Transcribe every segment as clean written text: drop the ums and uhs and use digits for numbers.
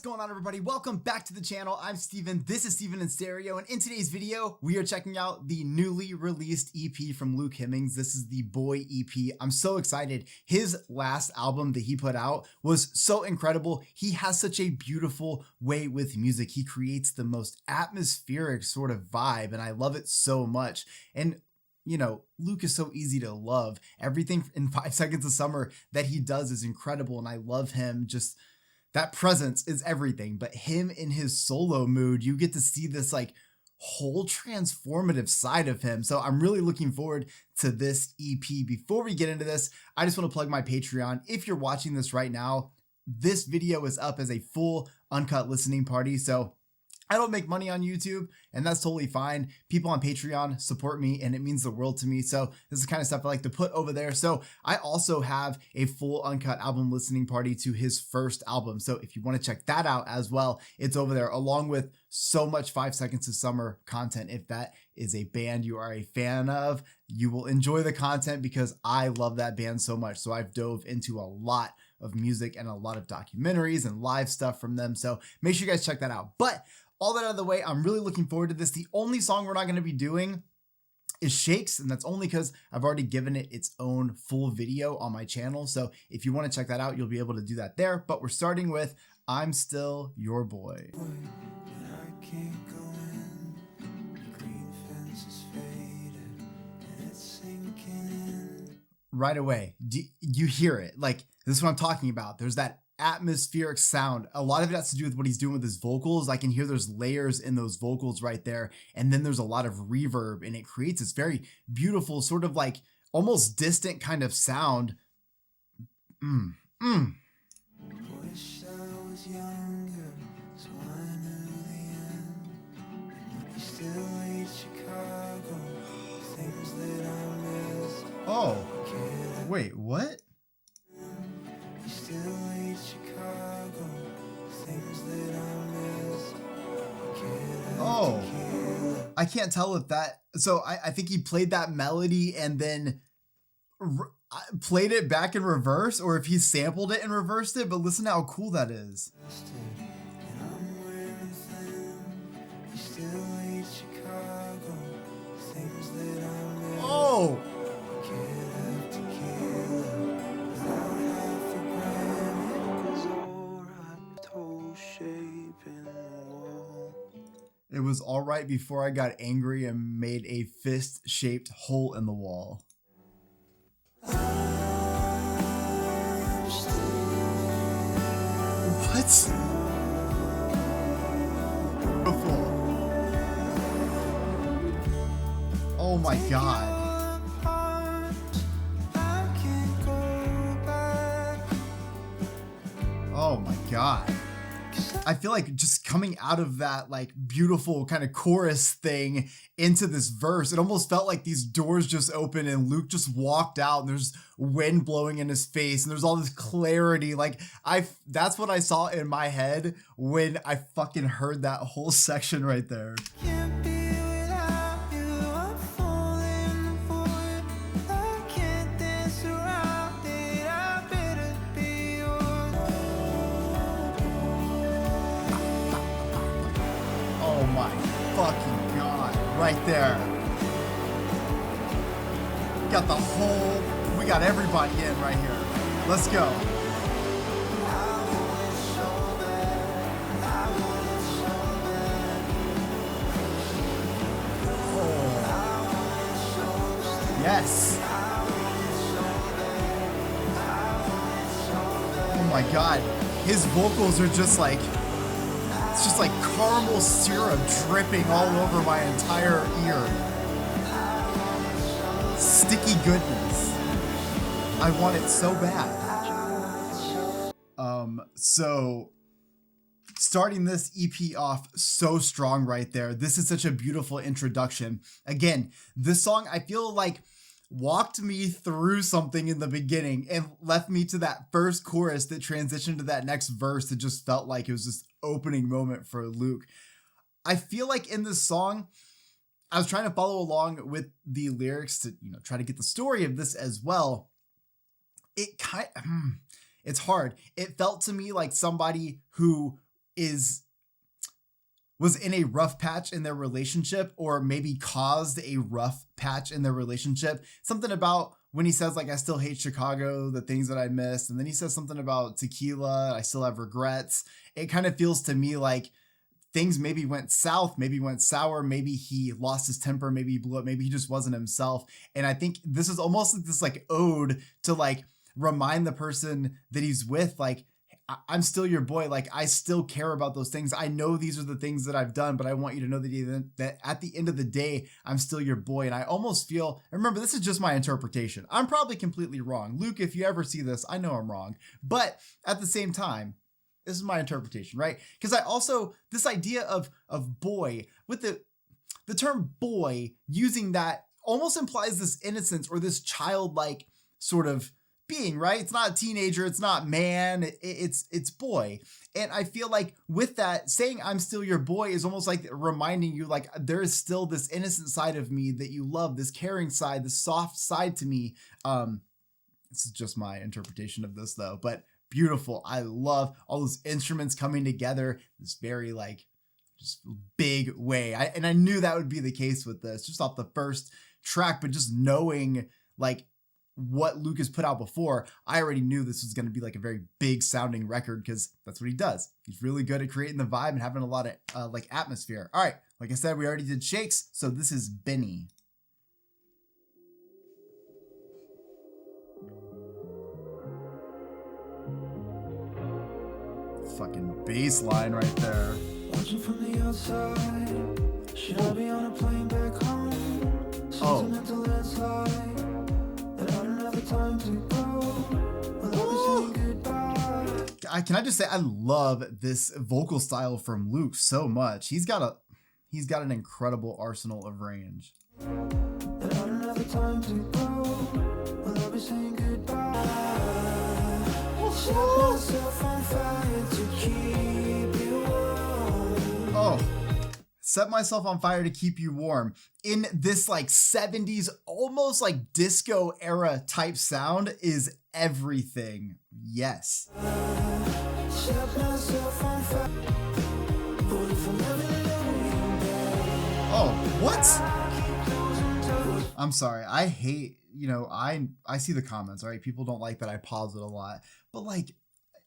What's going on, everybody? Welcome back to the channel. I'm Steven. This is Steven in Stereo, and in today's video, we are checking out the newly released EP from Luke Hemmings. This is the Boy EP. I'm so excited. His last album that he put out was so incredible. He has such a beautiful way with music. He creates the most atmospheric sort of vibe, and I love it so much. And you know, Luke is so easy to love. Everything in 5 Seconds of Summer that he does is incredible, and I love him. Just that presence is everything. But him in his solo mood, you get to see this like whole transformative side of him. So I'm really looking forward to this EP. Before we get into this, I just want to plug my Patreon. If you're watching this right now, this video is up as a full uncut listening party. So I don't make money on YouTube, and that's totally fine. People on Patreon support me, and it means the world to me. So this is the kind of stuff I like to put over there. So I also have a full uncut album listening party to his first album. So if you want to check that out as well, it's over there, along with so much 5 Seconds of Summer content. If that is a band you are a fan of, you will enjoy the content because I love that band so much. So I've dove into a lot of music and a lot of documentaries and live stuff from them. So make sure you guys check that out. But all that out of the way, I'm really looking forward to this. The only song we're not going to be doing is Shakes, and that's only because I've already given it its own full video on my channel. So if you want to check that out, you'll be able to do that there. But we're starting with I'm Still Your Boy. Right away, you hear it. Like, this is what I'm talking about. There's that atmospheric sound. A lot of it has to do with what he's doing with his vocals. I can hear there's layers in those vocals right there, and then there's a lot of reverb, and it creates this very beautiful sort of like almost distant kind of sound. Wish I was younger, so I knew the end. Still hate Chicago, things that I missed. Oh, wait, what? Oh, I can't tell if that, so I think he played that melody and then played it back in reverse, or if he sampled it and reversed it, but listen to how cool that is. Oh! It was all right before I got angry and made a fist-shaped hole in the wall. What? Beautiful. Oh my God. Oh my God. I feel like just coming out of that like beautiful kind of chorus thing into this verse, it almost felt like these doors just opened and Luke just walked out and there's wind blowing in his face and there's all this clarity. Like that's what I saw in my head when I fucking heard that whole section right there. Oh my fucking God, right there. We got everybody in right here. Let's go. Oh. Yes. Oh my God, his vocals are just like, it's just like caramel syrup dripping all over my entire ear. Sticky goodness. I want it so bad. So starting this EP off so strong right there. This is such a beautiful introduction. Again, this song I feel like walked me through something in the beginning and left me to that first chorus that transitioned to that next verse. It just felt like it was this opening moment for Luke. I feel like in this song, I was trying to follow along with the lyrics to, try to get the story of this as well. It's hard. It felt to me like somebody who was in a rough patch in their relationship, or maybe caused a rough patch in their relationship. Something about when he says, like, I still hate Chicago, the things that I missed. And then he says something about tequila, I still have regrets. It kind of feels to me like things maybe went south, maybe went sour, maybe he lost his temper, maybe he blew up, maybe he just wasn't himself. And I think this is almost like this like ode to like remind the person that he's with, like, I'm still your boy. Like, I still care about those things. I know these are the things that I've done, but I want you to know that at the end of the day, I'm still your boy. And I almost feel, and remember, this is just my interpretation. I'm probably completely wrong. Luke, if you ever see this, I know I'm wrong. But at the same time, this is my interpretation, right? Because I also, this idea of boy, with the term boy, using that almost implies this innocence or this childlike sort of being, right? It's not a teenager, it's not man, it's boy. And I feel like with that, saying I'm still your boy is almost like reminding you, like, there is still this innocent side of me that you love, this caring side, this soft side to me. This is just my interpretation of this though, but beautiful. I love all those instruments coming together, this very like just big way. And I knew that would be the case with this, just off the first track, but just knowing like what Luke has put out before, I already knew this was going to be like a very big sounding record, because that's what he does. He's really good at creating the vibe and having a lot of like atmosphere. All right, like I said, we already did Shakes, so this is Benny. Fucking bass line right there. Watching from the outside, should I be on a plane back home? Oh. Can I just say, I love this vocal style from Luke so much. He's got an incredible arsenal of range. Oh. Set myself on fire to keep you warm. In this like 70s, almost like disco era type sound is everything. Yes. Oh, what? I'm sorry. I hate, I see the comments, all right? People don't like that I pause it a lot. But like,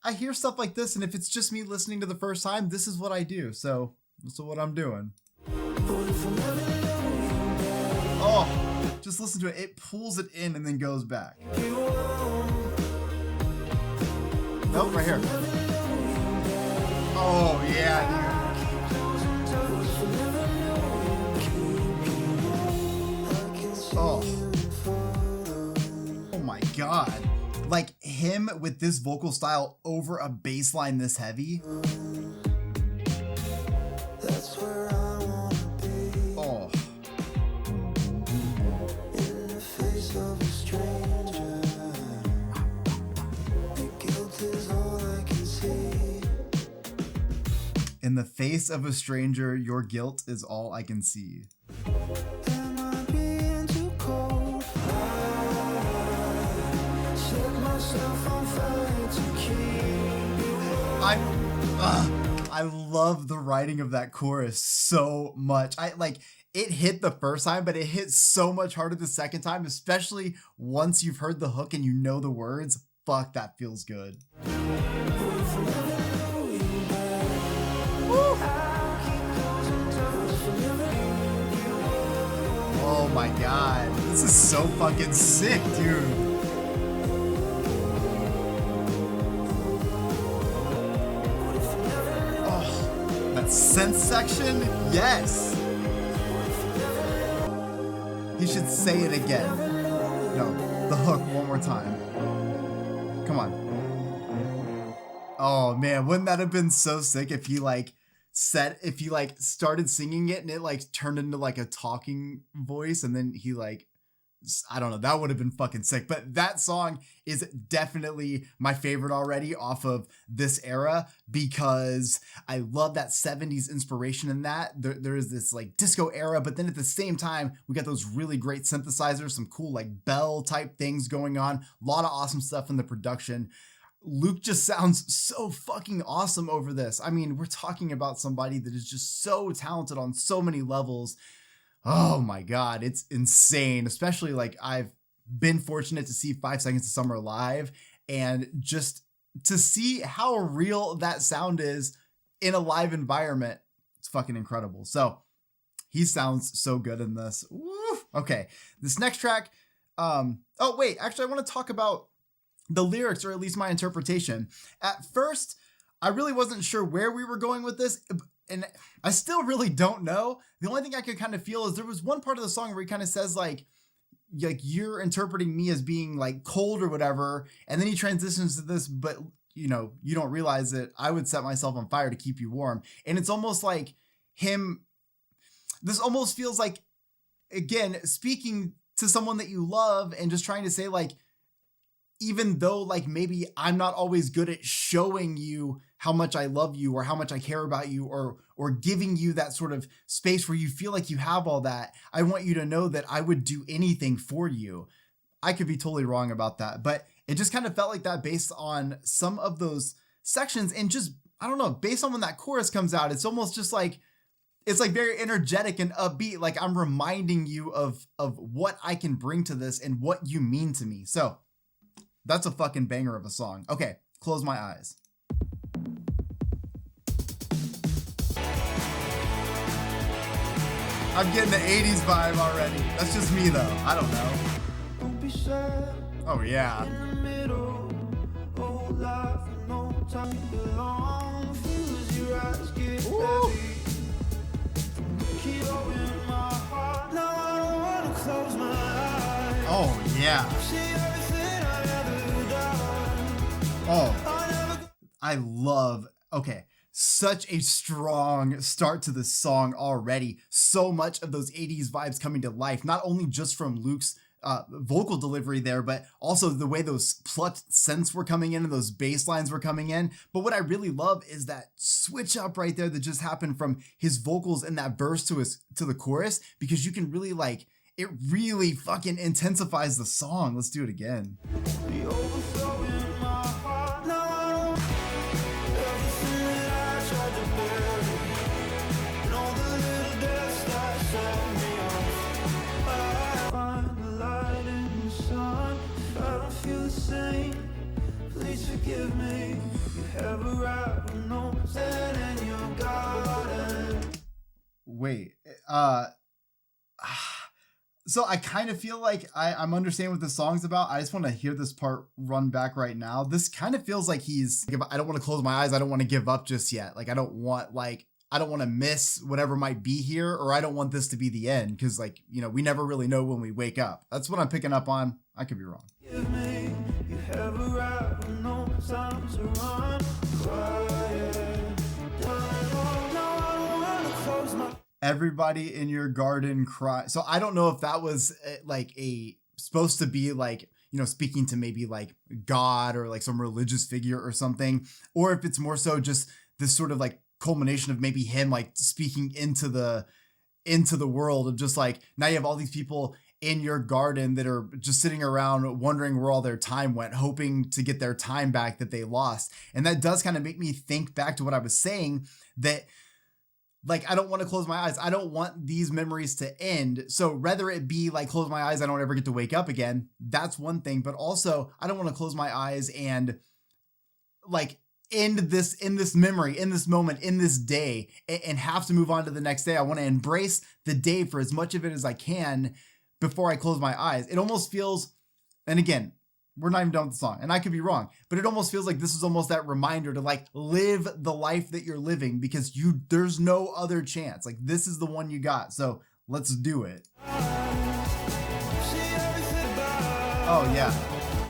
I hear stuff like this, and if it's just me listening to the first time, this is what I do. So what I'm doing. Oh, just listen to it. It pulls it in and then goes back. Nope, right here. Oh, yeah, dude. Oh my God. Like him with this vocal style over a bass line this heavy. In the face of a stranger, your guilt is all I can see. Am I being too cold? I set myself on fire to keep you warm. I love the writing of that chorus so much. It hit the first time, but it hit so much harder the second time, especially once you've heard the hook and you know the words. Fuck, that feels good. Oh my God, this is so fucking sick, dude. Oh, that synth section, yes. He should say it again. No, the hook one more time. Come on. Oh man, wouldn't that have been so sick if he started singing it and it turned into like a talking voice, and then he I don't know, that would have been fucking sick. But that song is definitely my favorite already off of this era, because I love that 70s inspiration in that. There is this like disco era, but then at the same time, we got those really great synthesizers, some cool like bell type things going on, a lot of awesome stuff in the production. Luke just sounds so fucking awesome over this. I mean, we're talking about somebody that is just so talented on so many levels. Oh my God, it's insane. Especially like I've been fortunate to see 5 Seconds of Summer live, and just to see how real that sound is in a live environment, it's fucking incredible. So he sounds so good in this. Woo! Okay, this next track, oh wait, actually I want to talk about the lyrics, or at least my interpretation. At first, I really wasn't sure where we were going with this, and I still really don't know. The only thing I could kind of feel is there was one part of the song where he kind of says like you're interpreting me as being like cold or whatever, and then he transitions to this, but you know, you don't realize that I would set myself on fire to keep you warm. And it's almost like this almost feels like, again, speaking to someone that you love and just trying to say like, even though like maybe I'm not always good at showing you how much I love you or how much I care about you, or giving you that sort of space where you feel like you have all that, I want you to know that I would do anything for you. I could be totally wrong about that, but it just kind of felt like that based on some of those sections, and just, I don't know, based on when that chorus comes out, it's almost just like, it's like very energetic and upbeat. Like I'm reminding you of what I can bring to this and what you mean to me. So that's a fucking banger of a song. Okay, close my eyes. I'm getting the 80s vibe already. That's just me though. I don't know. Oh yeah. Ooh. Oh yeah. Oh, I love, okay, such a strong start to this song already. So much of those 80s vibes coming to life, not only just from Luke's vocal delivery there, but also the way those plucked synths were coming in and those bass lines were coming in. But what I really love is that switch up right there that just happened from his vocals in that verse to the chorus, because you can really like, it really fucking intensifies the song. Let's do it again. Forgive me, you have a right with no sin in your garden. Wait, so I kind of feel like I'm understanding what the song's about. I just want to hear this part run back right now. This kind of feels like I don't want to close my eyes. I don't want to give up just yet. Like I don't want to miss whatever might be here, or I don't want this to be the end, because like, you know, we never really know when we wake up. That's what I'm picking up on. I could be wrong. Give me, you have a right with no time to run. Quiet, Everybody in your garden cry. So I don't know if that was like supposed to be like, you know, speaking to maybe like God or like some religious figure or something, or if it's more so just this sort of like culmination of maybe him like speaking into the world of just like, now you have all these people in your garden that are just sitting around wondering where all their time went, hoping to get their time back that they lost. And that does kind of make me think back to what I was saying, that like, I don't want to close my eyes. I don't want these memories to end. So whether it be like close my eyes, I don't ever get to wake up again. That's one thing. But also I don't want to close my eyes and like end this in this memory, in this moment, in this day, and have to move on to the next day. I want to embrace the day for as much of it as I can before I close my eyes. It almost feels, and again, we're not even done with the song, and I could be wrong, but it almost feels like this is almost that reminder to like live the life that you're living, because there's no other chance. Like this is the one you got. So let's do it. Oh yeah.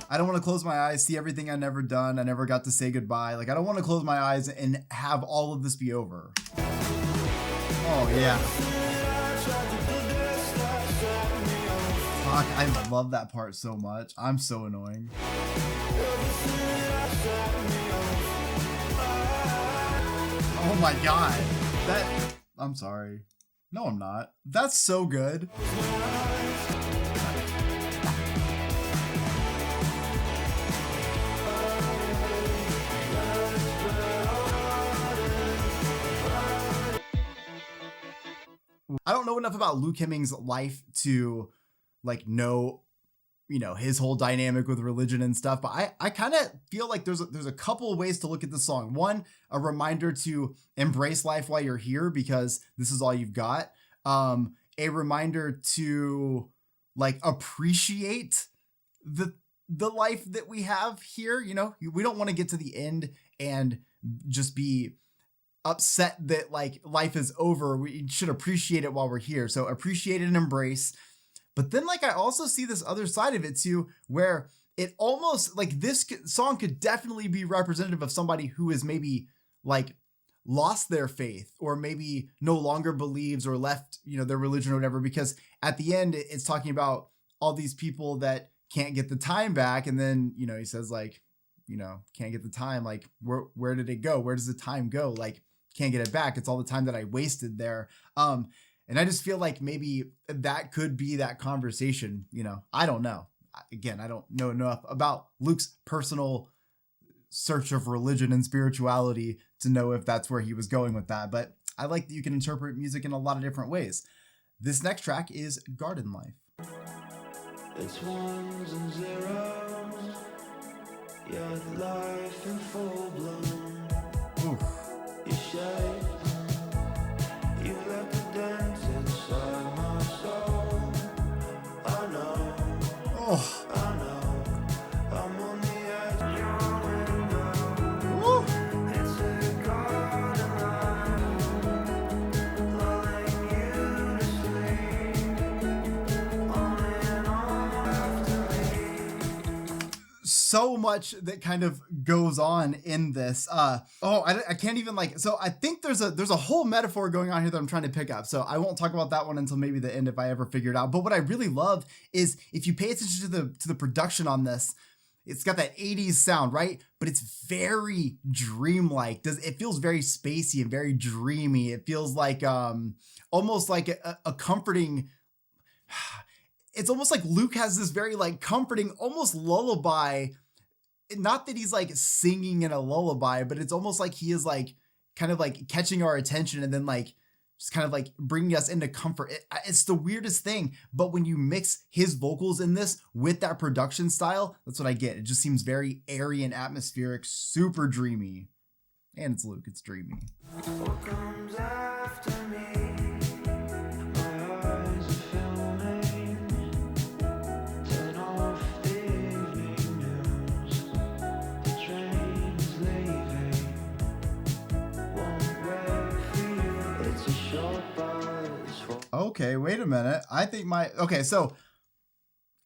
I don't want to close my eyes, see everything I never done. I never got to say goodbye. Like I don't want to close my eyes and have all of this be over. Oh yeah. Fuck, I love that part so much. I'm so annoying. Oh my god. I'm sorry. No, I'm not. That's so good. I don't know enough about Luke Hemmings' life to like know, you know, his whole dynamic with religion and stuff, but I kind of feel like there's a couple of ways to look at the song. One, a reminder to embrace life while you're here because this is all you've got. A reminder to like appreciate the life that we have here. You know, we don't want to get to the end and just be upset that like life is over. We should appreciate it while we're here. So appreciate and embrace. But then like I also see this other side of it too, where it almost like this song could definitely be representative of somebody who is maybe like lost their faith or maybe no longer believes or left, you know, their religion or whatever, because at the end it's talking about all these people that can't get the time back. And then, you know, he says like, you know, can't get the time. Like where did it go? Where does the time go? Like can't get it back. It's all the time that I wasted there. And I just feel like maybe that could be that conversation, you know, I don't know. Again, I don't know enough about Luke's personal search of religion and spirituality to know if that's where he was going with that. But I like that you can interpret music in a lot of different ways. This next track is Garden Life. It's ones and zeros, yeah, life in full bloom. Oof. You shape, you left a dent inside my soul. I know, Oh. I know, I'm on the edge of your window. Woo. It's a garden line, lulling you to sleep. On and on after me. So much that kind of goes on in this. I can't even like, so I think there's a whole metaphor going on here that I'm trying to pick up. So I won't talk about that one until maybe the end if I ever figure it out. But what I really love is if you pay attention to the production on this, it's got that 80s sound, right? But it's very dreamlike. It feels very spacey and very dreamy. It feels like almost like a comforting. It's almost like Luke has this very like comforting, almost lullaby. Not that he's like singing in a lullaby, but it's almost like he is like kind of like catching our attention and then like just kind of like bringing us into comfort. It's the weirdest thing. But when you mix his vocals in this with that production style, that's what I get. It just seems very airy and atmospheric, super dreamy. And it's Luke, it's dreamy. What comes after me? My eyes are filming. Turn off the evening news. The train is leaving. Won't wait for you. It's a short bus. Okay, wait a minute. So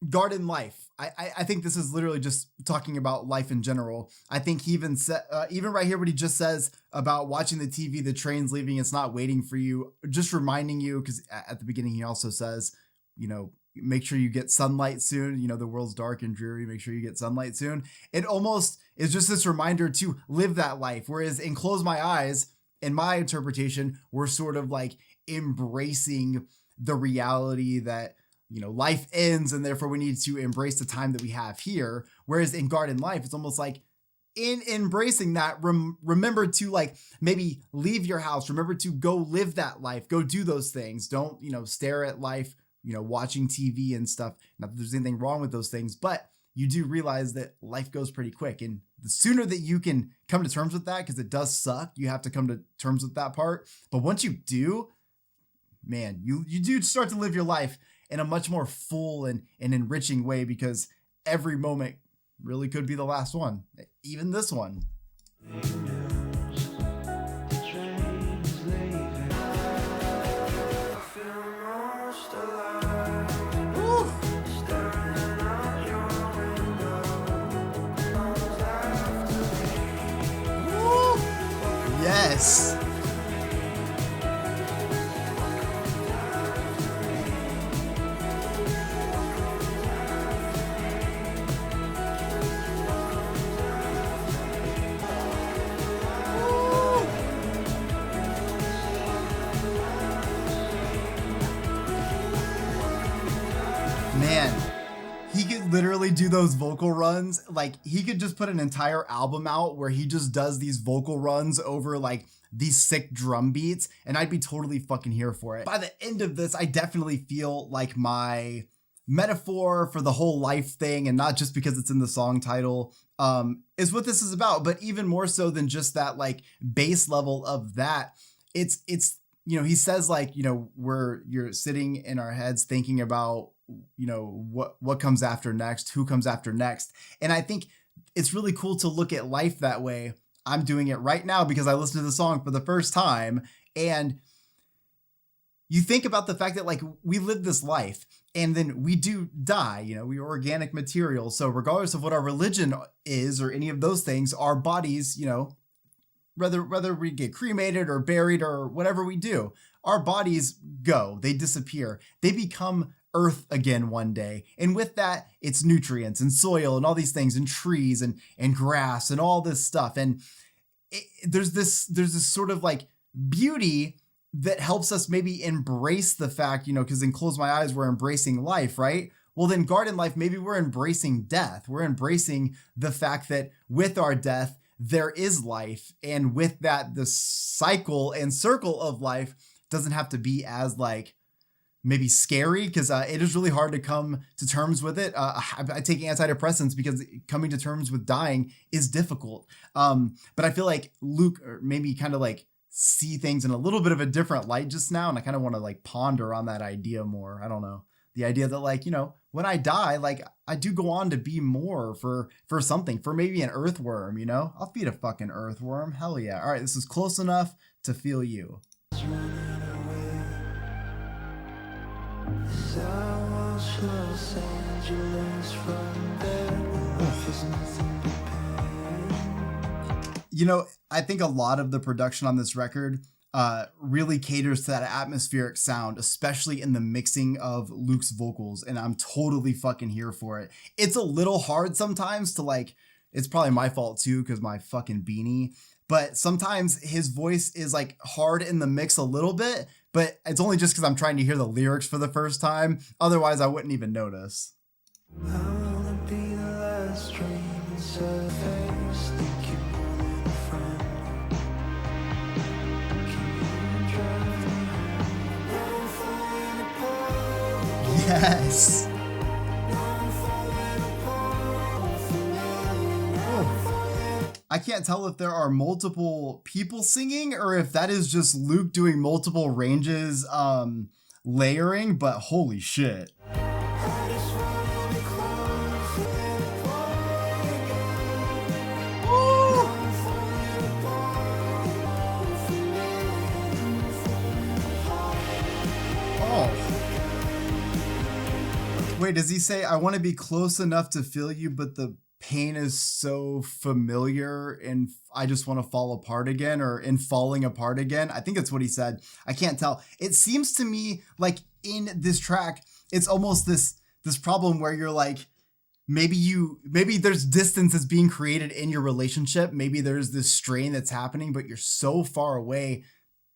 Garden Life. I think this is literally just talking about life in general. I think he even said, even right here, what he just says about watching the TV, the train's leaving, it's not waiting for you, just reminding you, because at the beginning he also says, you know, make sure you get sunlight soon. You know, the world's dark and dreary. Make sure you get sunlight soon. It almost is just this reminder to live that life. Whereas in Close My Eyes, in my interpretation, we're sort of like embracing the reality that, you know, life ends and therefore we need to embrace the time that we have here. Whereas in Garden Life, it's almost like in embracing that, remember to like maybe leave your house, remember to go live that life, go do those things. Don't, you know, stare at life, you know, watching TV and stuff. Not that there's anything wrong with those things, but you do realize that life goes pretty quick. And the sooner that you can come to terms with that, because it does suck, you have to come to terms with that part. But once you do, man, you do start to live your life in a much more full and enriching way, because every moment really could be the last one, even this one. Woo. Woo. Yes. Man, he could literally do those vocal runs. Like he could just put an entire album out where he just does these vocal runs over like these sick drum beats, and I'd be totally fucking here for it. By the end of this, I definitely feel like my metaphor for the whole life thing, and not just because it's in the song title, is what this is about. But even more so than just that like base level of that, it's you know, he says like, you know, you're sitting in our heads thinking about, you know, what comes after next, who comes after next. And I think it's really cool to look at life that way. I'm doing it right now because I listened to the song for the first time, and you think about the fact that like we live this life and then we do die, you know, we are organic material. So regardless of what our religion is or any of those things, our bodies, you know, whether we get cremated or buried or whatever we do, our bodies go, they disappear, they become earth again one day. And with that, it's nutrients and soil and all these things and trees and grass and all this stuff. And there's this sort of like beauty that helps us maybe embrace the fact, you know, because in Close My Eyes, we're embracing life, right? Well, then Garden Life, maybe we're embracing death. We're embracing the fact that with our death, there is life. And with that, the cycle and circle of life doesn't have to be as like maybe scary, because it is really hard to come to terms with it. I take antidepressants because coming to terms with dying is difficult. But I feel like Luke maybe kind of like see things in a little bit of a different light just now. And I kind of want to like ponder on that idea more. I don't know. The idea that like, you know, when I die, like I do go on to be more for something, for maybe an earthworm, you know, I'll feed a fucking earthworm. Hell yeah. All right. This is Close Enough to Feel You. You know, I think a lot of the production on this record really caters to that atmospheric sound, especially in the mixing of Luke's vocals, and I'm totally fucking here for it. It's a little hard sometimes to like, it's probably my fault too, because my fucking beanie, but sometimes his voice is like hard in the mix a little bit, but it's only just because I'm trying to hear the lyrics for the first time. Otherwise, I wouldn't even notice. I wanna be the last dream inside a face, think you more than a friend. Can you drive me home? Now I'm falling apart. Yes. Now I'm falling apart from you. Now I'm falling. I can't tell if there are multiple people singing or if that is just Luke doing multiple ranges, layering, but holy shit. I just wanna be close and apart again. Woo! I'm falling apart from you. I'm falling apart. Oh. Wait, does he say, I want to be close enough to feel you, but the pain is so familiar and I just want to fall apart again, or in falling apart again? I think that's what he said. I can't tell. It seems to me like in this track, it's almost this problem where you're like, maybe there's distance that's being created in your relationship. Maybe there's this strain that's happening, but you're so far away.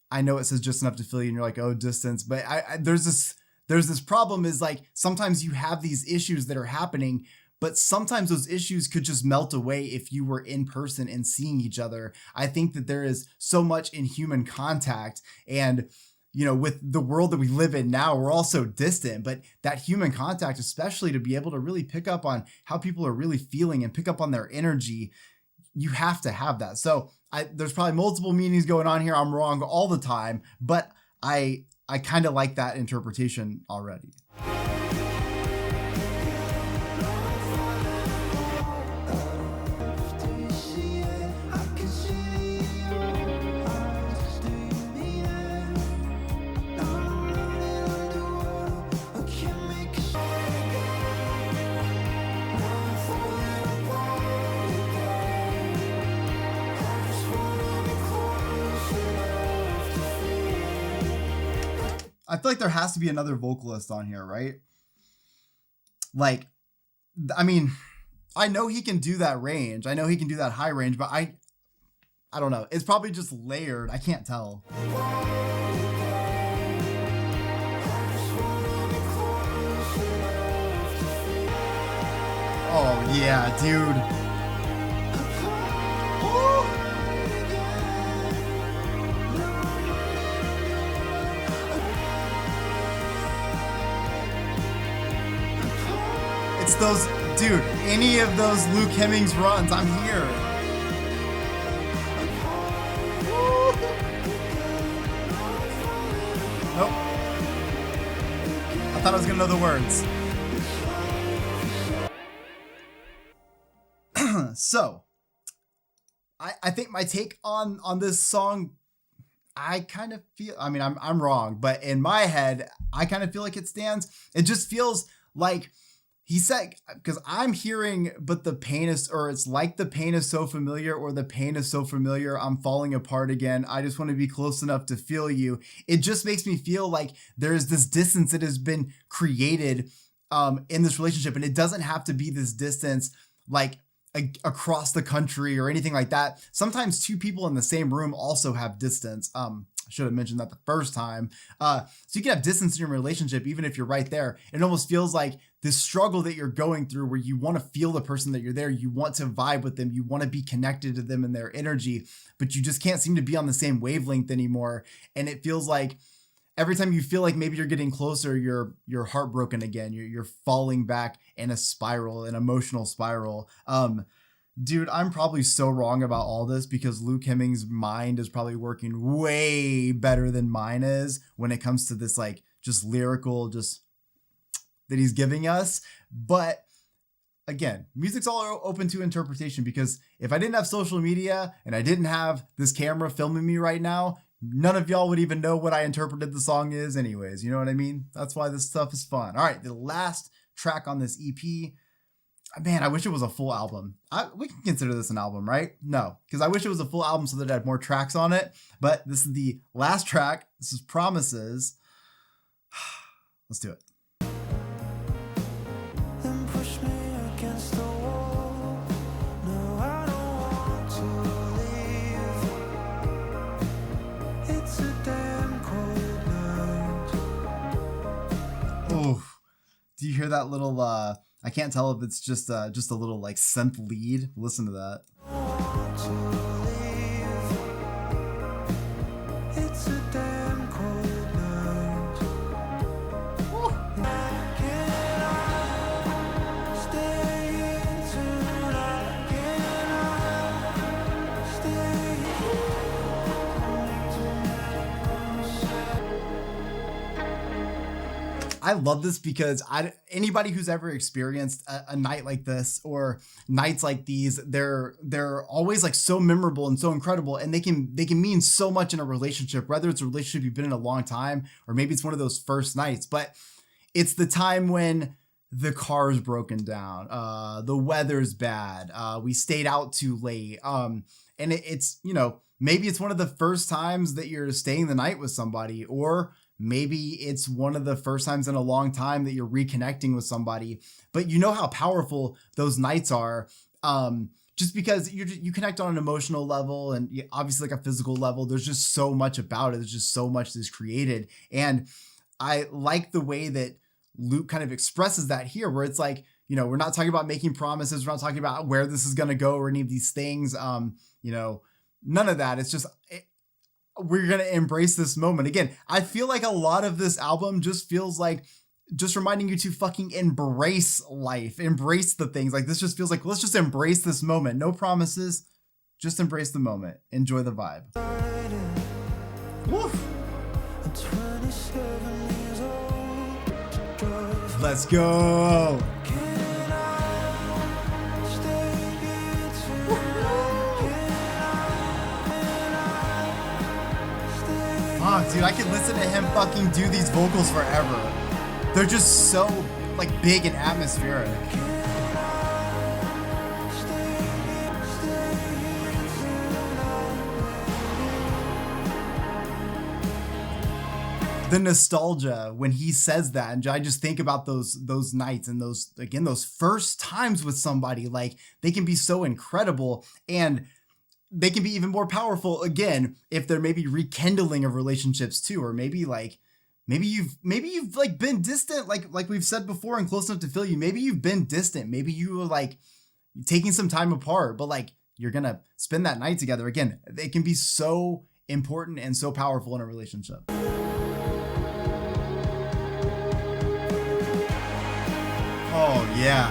I know it says just enough to feel you and you're like, oh, distance. But there's this problem is like, sometimes you have these issues that are happening, but sometimes those issues could just melt away if you were in person and seeing each other. I think that there is so much in human contact, and you know, with the world that we live in now, we're all so distant, but that human contact, especially to be able to really pick up on how people are really feeling and pick up on their energy, you have to have that. So there's probably multiple meanings going on here. I'm wrong all the time, but I kind of like that interpretation already. I feel like there has to be another vocalist on here, right? Like, I mean, I know he can do that range. I know he can do that high range, but I don't know. It's probably just layered. I can't tell. Oh yeah, dude. It's those, dude, any of those Luke Hemmings runs, I'm here. Nope. I thought I was gonna know the words. So, I think my take on this song, I kind of feel, I mean, I'm wrong, but in my head, I kind of feel like it stands. It just feels like he said, because I'm hearing, but the pain is, or it's like the pain is so familiar, or the pain is so familiar, I'm falling apart again. I just want to be close enough to feel you. It just makes me feel like there's this distance that has been created in this relationship. And it doesn't have to be this distance like across the country or anything like that. Sometimes two people in the same room also have distance. I should have mentioned that the first time. So you can have distance in your relationship, even if you're right there. It almost feels like this struggle that you're going through where you want to feel the person that you're there. You want to vibe with them. You want to be connected to them and their energy, but you just can't seem to be on the same wavelength anymore. And it feels like every time you feel like maybe you're getting closer, you're heartbroken again. You're falling back in a spiral, an emotional spiral. Dude, I'm probably so wrong about all this because Luke Hemmings' mind is probably working way better than mine is when it comes to this, like, just lyrical, just that he's giving us. But again, music's all open to interpretation, because if I didn't have social media and I didn't have this camera filming me right now, none of y'all would even know what I interpreted the song is anyways. You know what I mean? That's why this stuff is fun. All right, the last track on this EP. Man, I wish it was a full album. We can consider this an album, right? No, because I wish it was a full album so that it had more tracks on it. But this is the last track. This is Promises. Let's do it. Then push me against the wall. No, I don't want to leave. It's a damn cold night. Oh, do you hear that little? I can't tell if it's just a little like synth lead. Listen to that. It's a damn cold night. Can I stay in tonight? Can I stay? I love this because anybody who's ever experienced a night like this or nights like these, they're always like so memorable and so incredible, and they can mean so much in a relationship, whether it's a relationship you've been in a long time or maybe it's one of those first nights. But it's the time when the car's broken down, the weather's bad, we stayed out too late, and it's, you know, maybe it's one of the first times that you're staying the night with somebody, or maybe it's one of the first times in a long time that you're reconnecting with somebody. But you know how powerful those nights are, just because you connect on an emotional level and obviously like a physical level. There's just so much about it. There's just so much that's created. And I like the way that Luke kind of expresses that here, where it's like, you know, we're not talking about making promises. We're not talking about where this is going to go or any of these things. You know, none of that. It's just, we're going to embrace this moment. Again, I feel like a lot of this album just feels like just reminding you to fucking embrace life, embrace the things. Like, this just feels like, let's just embrace this moment. No promises, just embrace the moment. Enjoy the vibe. Woof. 27 years old, drive. Let's go. Can I stay here tonight? Can I stay? Fuck, dude, I could listen to him fucking do these vocals forever. They're just so like big and atmospheric. The nostalgia when he says that, and I just think about those nights and those first times with somebody. Like, they can be so incredible, and they can be even more powerful again if they're maybe rekindling of relationships too, or maybe you've like been distant, like we've said before, and close enough to feel you. Maybe you've been distant. Maybe you were like taking some time apart, but like you're gonna spend that night together again. It can be so important and so powerful in a relationship. Oh yeah.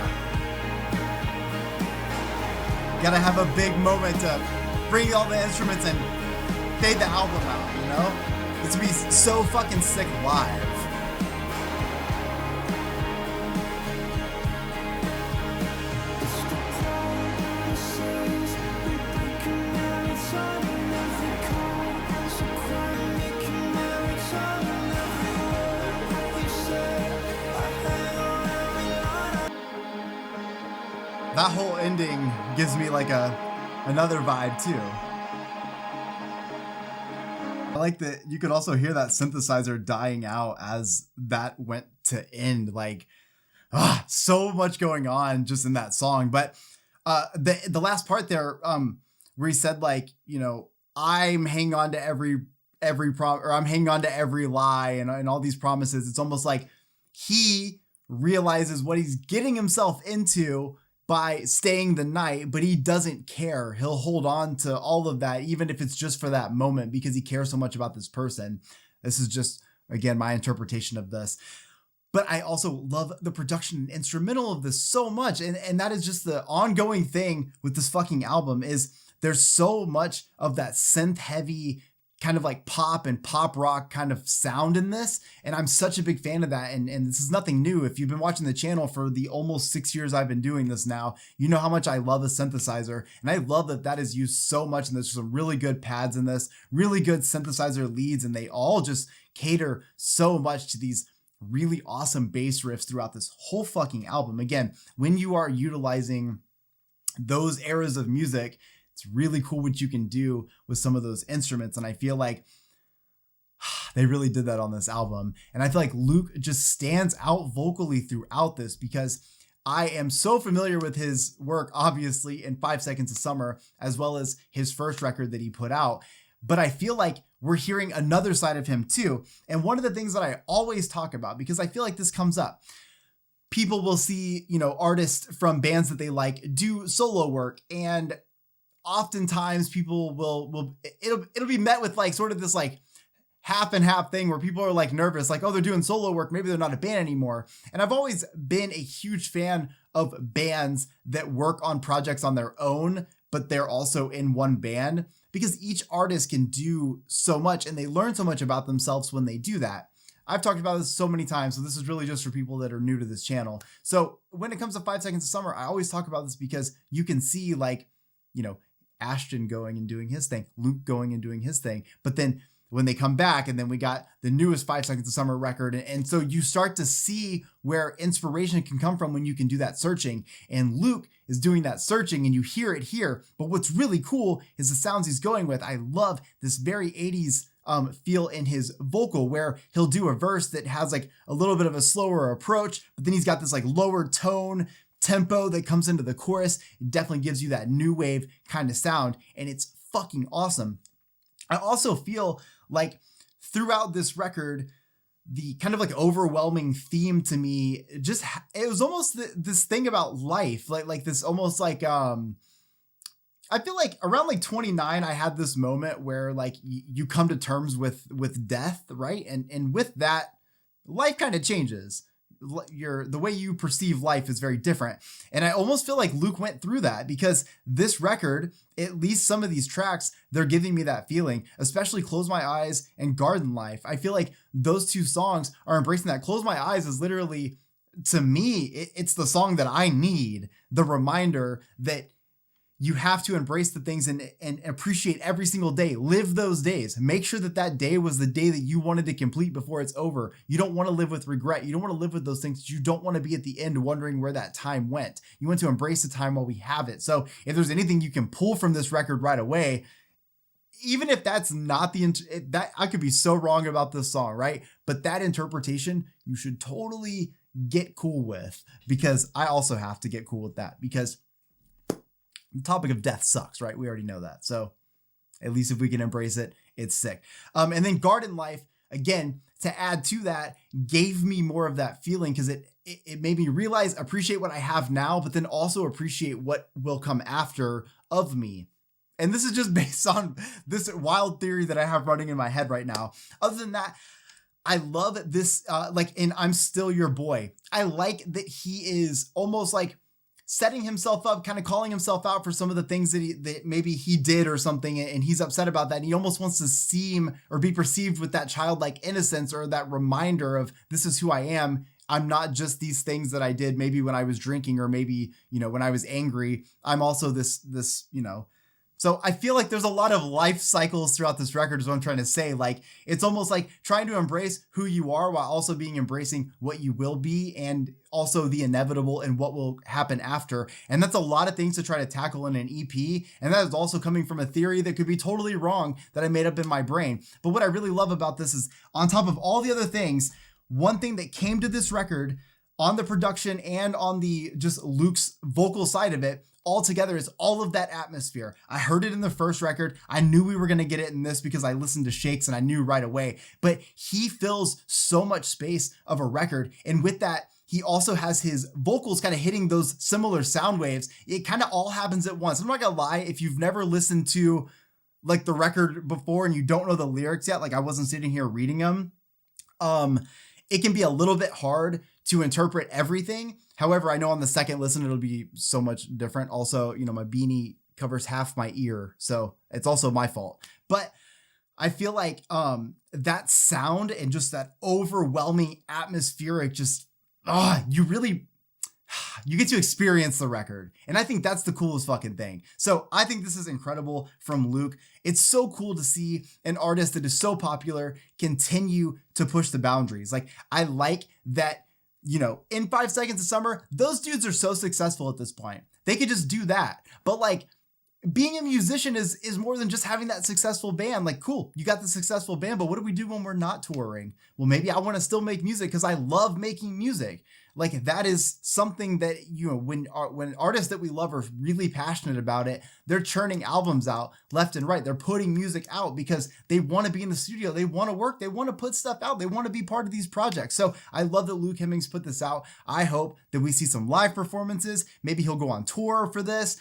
Gotta have a big moment to bring all the instruments and fade the album out, you know? This would be so fucking sick live. That whole ending gives me like another vibe too. I like that you could also hear that synthesizer dying out as that went to end. Like, so much going on just in that song. But the last part there, where he said like, you know, I'm hanging on to every or I'm hanging on to every lie and all these promises. It's almost like he realizes what he's getting himself into by staying the night, but he doesn't care. He'll hold on to all of that, even if it's just for that moment, because he cares so much about this person. This is just, again, my interpretation of this. But I also love the production and instrumental of this so much. And that is just the ongoing thing with this fucking album is there's so much of that synth heavy kind of like pop and pop rock kind of sound in this. And I'm such a big fan of that. And this is nothing new. If you've been watching the channel for the almost 6 years I've been doing this now, you know how much I love a synthesizer. And I love that that is used so much. And there's some really good pads in this, really good synthesizer leads. And they all just cater so much to these really awesome bass riffs throughout this whole fucking album. Again, when you are utilizing those eras of music, it's really cool what you can do with some of those instruments. And I feel like they really did that on this album. And I feel like Luke just stands out vocally throughout this because I am so familiar with his work, obviously, in 5 Seconds of Summer, as well as his first record that he put out. But I feel like we're hearing another side of him too. And one of the things that I always talk about, because I feel like this comes up, people will see, you know, artists from bands that they like do solo work, and oftentimes people will it'll be met with like sort of this like half and half thing where people are like nervous, like, oh, they're doing solo work, maybe they're not a band anymore. And I've always been a huge fan of bands that work on projects on their own, but they're also in one band, because each artist can do so much and they learn so much about themselves when they do that. I've talked about this so many times, so this is really just for people that are new to this channel. So when it comes to 5 Seconds of Summer, I always talk about this because you can see, like, you know, Ashton going and doing his thing, Luke going and doing his thing. But then when they come back, and then we got the newest 5 Seconds of Summer record. And so you start to see where inspiration can come from when you can do that searching. And Luke is doing that searching and you hear it here. But what's really cool is the sounds he's going with. I love this very 80s feel in his vocal, where he'll do a verse that has like a little bit of a slower approach, but then he's got this like lower tone tempo that comes into the chorus. It definitely gives you that new wave kind of sound, and it's fucking awesome. I also feel like throughout this record, the kind of like overwhelming theme to me, just it was almost this thing about life, like this almost like I feel like around like 29, I had this moment where like you come to terms with death, right? And with that, life kind of changes. The way you perceive life is very different. And I almost feel like Luke went through that, because this record, at least some of these tracks, they're giving me that feeling, especially Close My Eyes and Garden Life. I feel like those two songs are embracing that. Close My Eyes is literally, to me, it's the song that I need, the reminder that you have to embrace the things and appreciate every single day. Live those days. Make sure that that day was the day that you wanted to complete before it's over. You don't want to live with regret. You don't want to live with those things. You don't want to be at the end wondering where that time went. You want to embrace the time while we have it. So if there's anything you can pull from this record right away, even if that's not that I could be so wrong about this song, right? But that interpretation, you should totally get cool with, because I also have to get cool with that, because the topic of death sucks, right? We already know that. So at least if we can embrace it, it's sick. And then Garden Life, again, to add to that, gave me more of that feeling, because it made me realize, appreciate what I have now, but then also appreciate what will come after of me. And this is just based on this wild theory that I have running in my head right now. Other than that, I love this, like in I'm Still Your Boy. I like that he is almost like setting himself up, kind of calling himself out for some of the things that maybe he did or something, and he's upset about that. And he almost wants to seem or be perceived with that childlike innocence or that reminder of this is who I am. I'm not just these things that I did maybe when I was drinking or maybe, when I was angry. I'm also this. So I feel like there's a lot of life cycles throughout this record is what I'm trying to say. Like, it's almost like trying to embrace who you are while also being embracing what you will be and also the inevitable and what will happen after. And that's a lot of things to try to tackle in an EP. And that is also coming from a theory that could be totally wrong that I made up in my brain. But what I really love about this is on top of all the other things, one thing that came to this record on the production and on the just Luke's vocal side of it all together is all of that atmosphere. I heard it in the first record. I knew we were going to get it in this because I listened to Shakes and I knew right away. But he fills so much space of a record. And with that, he also has his vocals kind of hitting those similar sound waves. It kind of all happens at once. I'm not going to lie, if you've never listened to like the record before and you don't know the lyrics yet, like I wasn't sitting here reading them, it can be a little bit hard to interpret everything. However, I know on the second listen, it'll be so much different. Also, my beanie covers half my ear, so it's also my fault. But I feel like that sound and just that overwhelming atmospheric, you get to experience the record. And I think that's the coolest fucking thing. So I think this is incredible from Luke. It's so cool to see an artist that is so popular continue to push the boundaries. Like, I like that, in 5 Seconds of Summer, those dudes are so successful at this point. They could just do that. But like, being a musician is more than just having that successful band. Like, cool, you got the successful band, but what do we do when we're not touring? Well, maybe I want to still make music because I love making music. Like, that is something that, when artists that we love are really passionate about it, they're churning albums out left and right. They're putting music out because they want to be in the studio. They want to work. They want to put stuff out. They want to be part of these projects. So I love that Luke Hemmings put this out. I hope that we see some live performances. Maybe he'll go on tour for this.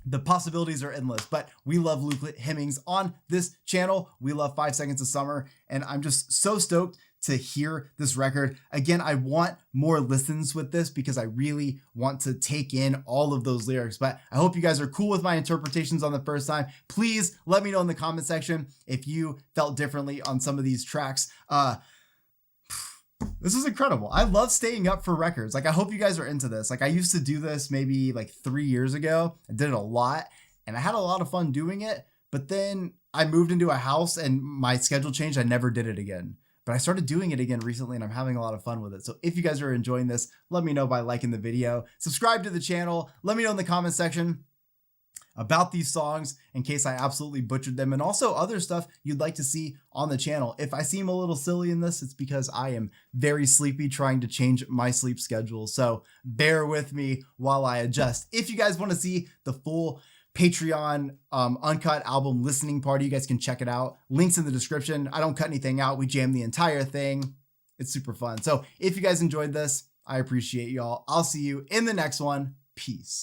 The possibilities are endless, but we love Luke Hemmings on this channel. We love 5 Seconds of Summer, and I'm just so stoked to hear this record. Again, I want more listens with this because I really want to take in all of those lyrics, but I hope you guys are cool with my interpretations on the first time. Please let me know in the comment section if you felt differently on some of these tracks. This is incredible. I love staying up for records. Like, I hope you guys are into this. Like, I used to do this maybe like 3 years ago. I did it a lot and I had a lot of fun doing it, but then I moved into a house and my schedule changed. I never did it again. But I started doing it again recently and I'm having a lot of fun with it. So if you guys are enjoying this, let me know by liking the video. Subscribe to the channel. Let me know in the comment section about these songs in case I absolutely butchered them, and also other stuff you'd like to see on the channel. If I seem a little silly in this, it's because I am very sleepy trying to change my sleep schedule. So bear with me while I adjust. If you guys want to see the full Patreon uncut album listening party, you guys can check it out. Links in the description. I don't cut anything out. We jam the entire thing. It's super fun. So if you guys enjoyed this, I appreciate y'all. I'll see you in the next one. Peace.